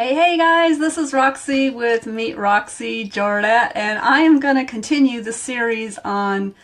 Hey guys, this is Roxy with Meet Roxy Jordat, and I am going to continue the series on,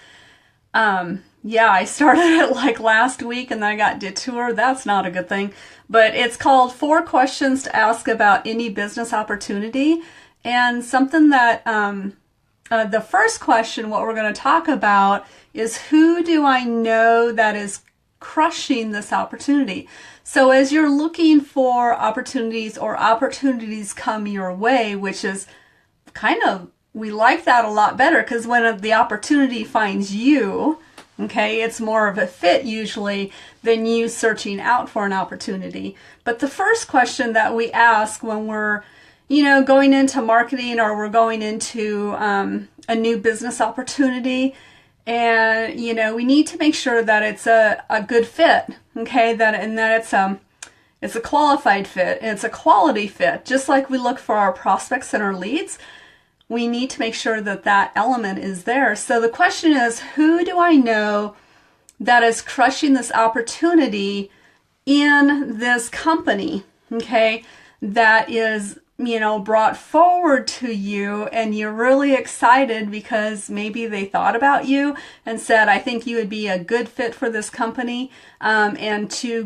I started it like last week and then I got detoured. That's not a good thing. But it's called 4 Questions to Ask About Any Business Opportunity. And something that, the first question, what we're going to talk about is who do I know that is crushing this opportunity? So as you're looking for opportunities or opportunities come your way, which is we like that a lot better because when the opportunity finds you, okay, it's more of a fit usually than you searching out for an opportunity. But the first question that we ask when we're, going into marketing or we're going into a new business opportunity, and we need to make sure that it's a good fit, okay, that it's a qualified fit, and it's a quality fit. Just like we look for our prospects and our leads, we need to make sure that that element is there. So the question is, who do I know that is crushing this opportunity in this company, okay, that is brought forward to you, and you're really excited because maybe they thought about you and said, I think you would be a good fit for this company, and to,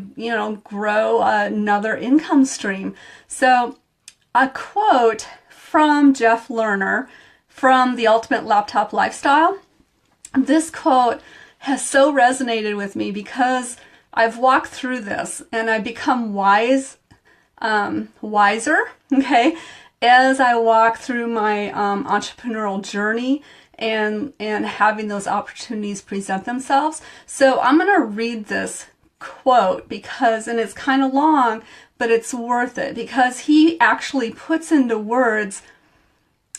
grow another income stream. So a quote from Jeff Lerner from The Ultimate Laptop Lifestyle. This quote has so resonated with me because I've walked through this and I've become wiser, okay, as I walk through my entrepreneurial journey and having those opportunities present themselves. So I'm going to read this quote and it's kind of long, but it's worth it because he actually puts into words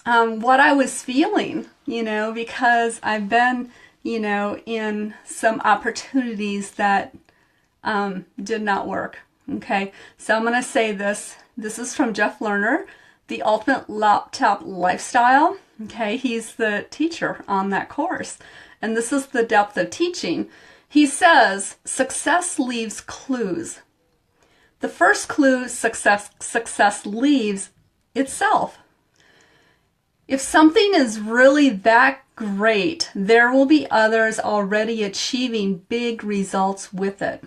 what I was feeling, because I've been, in some opportunities that did not work. Okay, so I'm going to say this. This is from Jeff Lerner, The Ultimate Laptop Lifestyle. Okay, he's the teacher on that course. And this is the depth of teaching. He says, success leaves clues. The first clue, success leaves itself. If something is really that great, there will be others already achieving big results with it.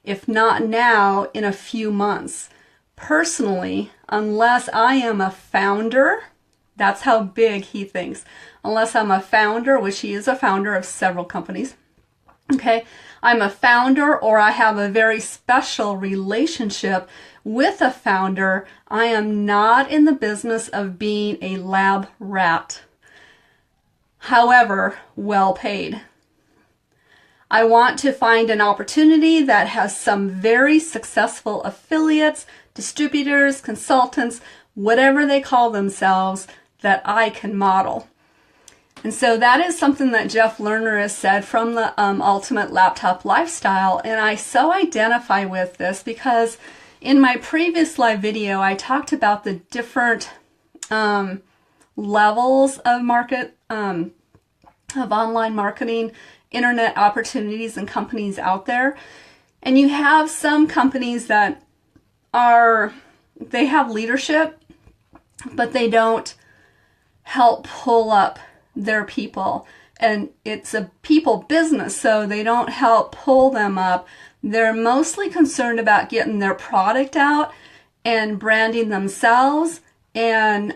If not now, in a few months. Personally, unless I am a founder, that's how big he thinks. Unless I'm a founder, which he is a founder of several companies. Okay, I'm a founder or I have a very special relationship with a founder, I am not in the business of being a lab rat. However, well paid. I want to find an opportunity that has some very successful affiliates, distributors, consultants, whatever they call themselves, that I can model. And so that is something that Jeff Lerner has said from the Ultimate Laptop Lifestyle. And I so identify with this because in my previous live video, I talked about the different levels of of online marketing, internet opportunities and companies out there. And you have some companies that they have leadership, but they don't help pull up their people. And it's a people business, so they don't help pull them up. They're mostly concerned about getting their product out and branding themselves and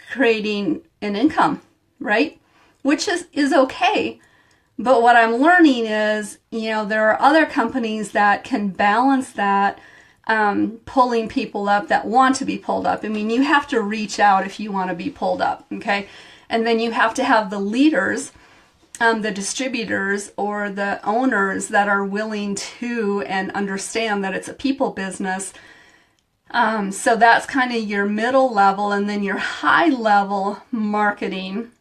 creating an income, right? Which is okay. But what I'm learning is, there are other companies that can balance that, pulling people up that want to be pulled up. I mean, you have to reach out if you want to be pulled up, okay? And then you have to have the leaders, the distributors or the owners that are willing to and understand that it's a people business. So that's kind of your middle level, and then your high level marketing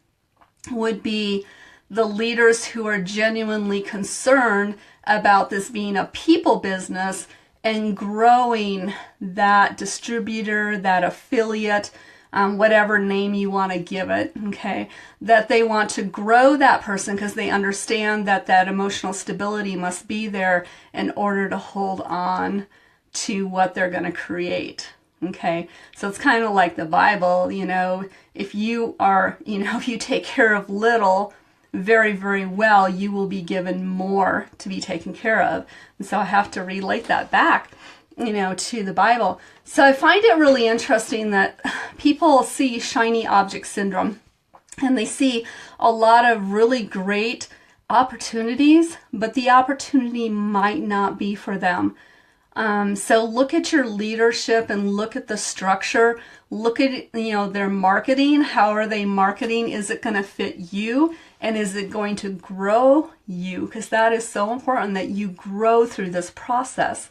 would be the leaders who are genuinely concerned about this being a people business and growing that distributor, that affiliate, whatever name you want to give it, okay, that they want to grow that person because they understand that that emotional stability must be there in order to hold on to what they're going to create. Okay, so it's kind of like the Bible, if you are, if you take care of little very, very well, you will be given more to be taken care of. And so I have to relate that back, to the Bible. So I find it really interesting that people see shiny object syndrome and they see a lot of really great opportunities, but the opportunity might not be for them. So look at your leadership and look at the structure. Look at, their marketing. How are they marketing? Is it going to fit you? And is it going to grow you? Because that is so important that you grow through this process.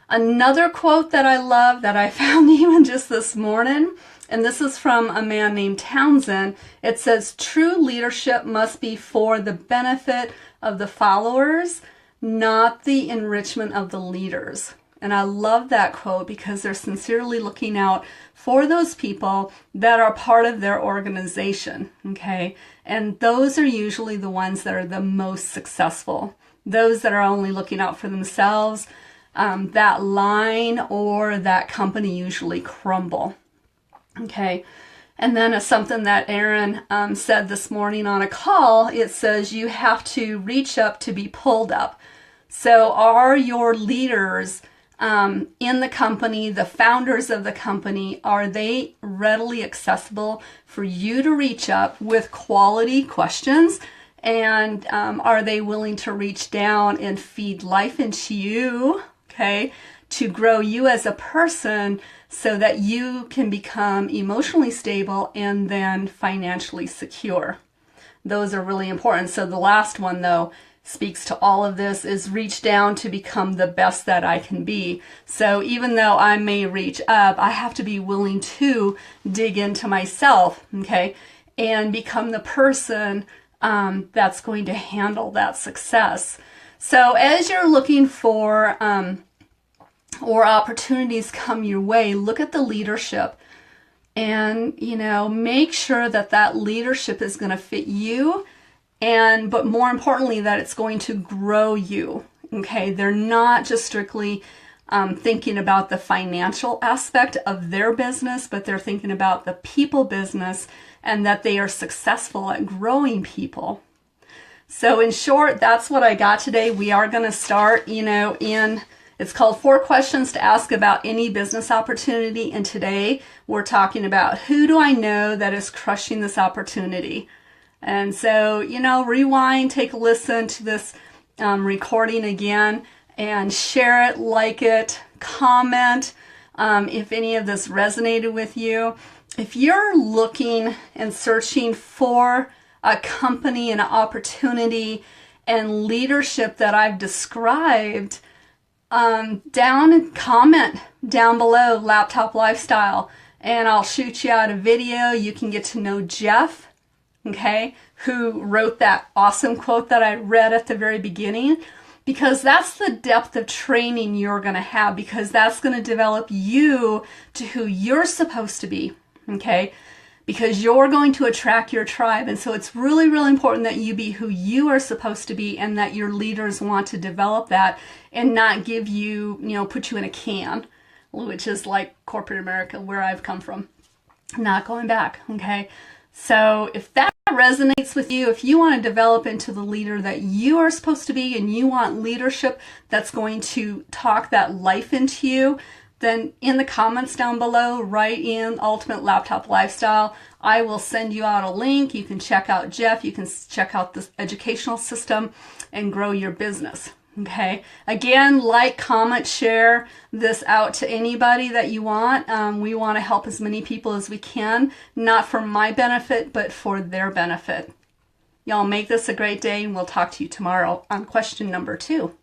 Another quote that I love that I found even just this morning, and this is from a man named Townsend. It says, true leadership must be for the benefit of the followers, not the enrichment of the leaders. And I love that quote because they're sincerely looking out for those people that are part of their organization, okay? And those are usually the ones that are the most successful. Those that are only looking out for themselves, that line or that company usually crumble, okay? And then something that Aaron said this morning on a call, it says you have to reach up to be pulled up. So are your leaders in the company, the founders of the company, are they readily accessible for you to reach up with quality questions? And are they willing to reach down and feed life into you, okay, to grow you as a person so that you can become emotionally stable and then financially secure? Those are really important. So the last one, though, speaks to all of this, is reach down to become the best that I can be. So even though I may reach up, I have to be willing to dig into myself, okay, and become the person that's going to handle that success. So as you're looking for or opportunities come your way, look at the leadership and, make sure that that leadership is going to fit you. But more importantly, that it's going to grow you, okay? They're not just strictly thinking about the financial aspect of their business, but they're thinking about the people business and that they are successful at growing people. So in short, that's what I got today. We are going to start, it's called 4 questions to ask about any business opportunity. And today we're talking about who do I know that is crushing this opportunity? And so, rewind, take a listen to this recording again and share it, like it, comment if any of this resonated with you. If you're looking and searching for a company and an opportunity and leadership that I've described, comment down below Laptop Lifestyle and I'll shoot you out a video. You can get to know Jeff, okay, who wrote that awesome quote that I read at the very beginning, because that's the depth of training you're going to have, because that's going to develop you to who you're supposed to be, okay, because you're going to attract your tribe. And so it's really, really important that you be who you are supposed to be and that your leaders want to develop that and not give you, put you in a can, which is like corporate America, where I've come from, not going back, okay? So if that resonates with you, if you want to develop into the leader that you are supposed to be and you want leadership that's going to talk that life into you, then in the comments down below, write in Ultimate Laptop Lifestyle. I will send you out a link. You can check out Jeff. You can check out this educational system and grow your business. Okay. Again, like, comment, share this out to anybody that you want. We want to help as many people as we can, not for my benefit, but for their benefit. Y'all make this a great day, and we'll talk to you tomorrow on question number 2.